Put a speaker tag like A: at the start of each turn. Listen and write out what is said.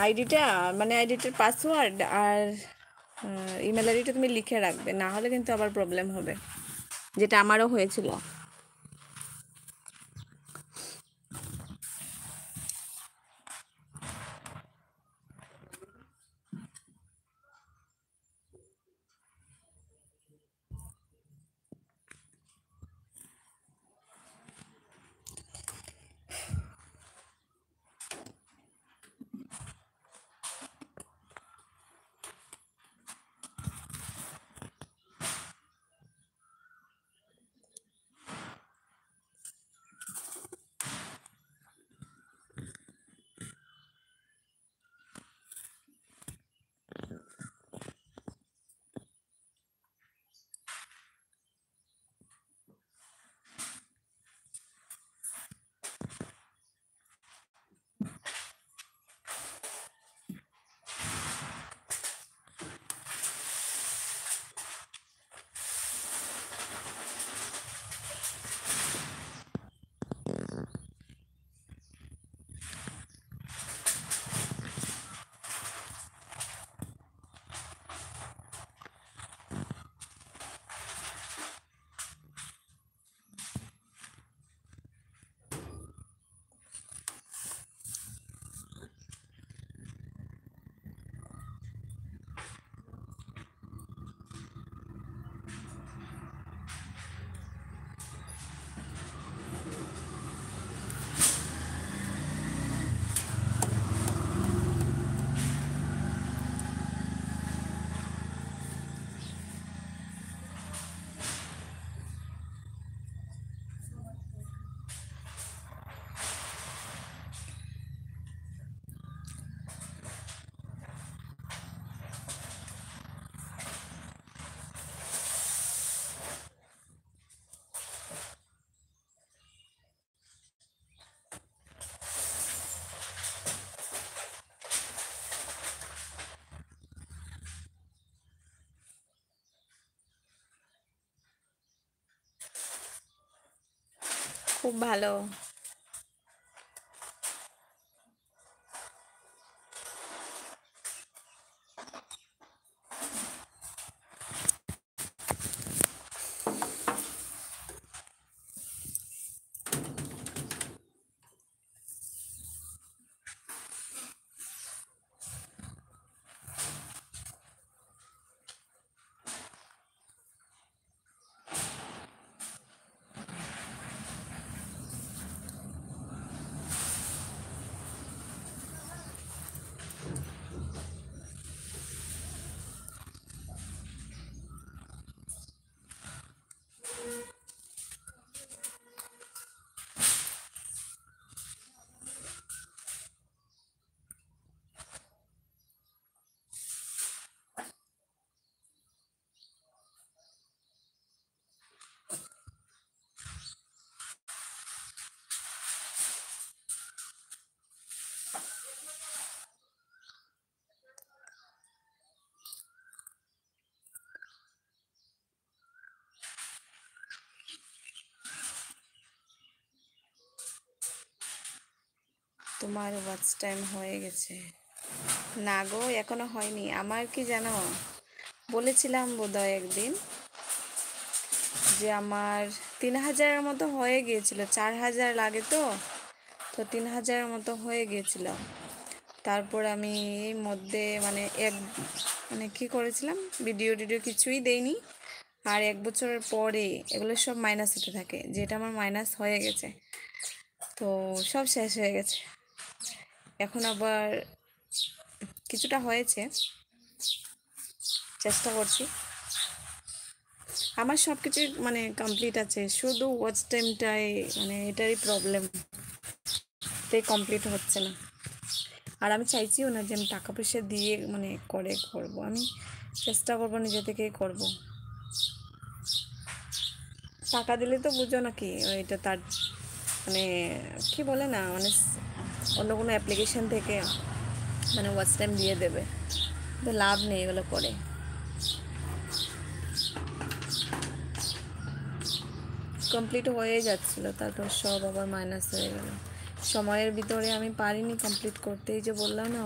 A: আইডিটা মানে আইডিটার পাসওয়ার্ড আর ইমেল আইডিটা তুমি লিখে রাখবে, না হলে কিন্তু আবার প্রবলেম হবে, যেটা আমারও হয়েছিল। খুব ভালো। তোমার ওয়াচ টাইম হয়ে গেছে? না গো, এখনো হয়নি। আমার কি জানো, বলেছিলাম বোধহয় একদিন যে আমার 3000-এর মতো হয়ে গিয়েছিল। 4000 লাগে তো, তো 3000-এর মতো হয়ে গিয়েছিল। তারপর আমি এই মধ্যে মানে কি করেছিলাম, ভিডিও টিডিও কিছুই দেইনি। আর 1 বছরের পরে এগুলো সব মাইনাস হতে থাকে, যেটা আমার মাইনাস হয়ে গেছে, তো সব শেষ হয়ে গেছে। এখন আবার কিছুটা হয়েছে, চেষ্টা করছি। আমার সব কিছুই মানে কমপ্লিট আছে, শুধু ওয়াচ টাইমটাই মানে এটারই প্রবলেম, তাই কমপ্লিট হচ্ছে না। আর আমি চাইছিও না যে আমি টাকা পয়সা দিয়ে মানে করবো। আমি চেষ্টা করবো নিজে থেকেই করব। টাকা দিলে তো বুঝো না কি, এটা তার মানে কি বলে না, মানে অন্য কোনো অ্যাপ্লিকেশন থেকে মানে ওয়াচ টাইম দিয়ে দেবে, তো লাভ নেই এগুলো করে। কমপ্লিট হয়ে যাচ্ছিলো, তারপর সব আবার মাইনাস হয়ে গেল। সময়ের ভিতরে আমি পারিনি কমপ্লিট করতে, এই যে বললাম না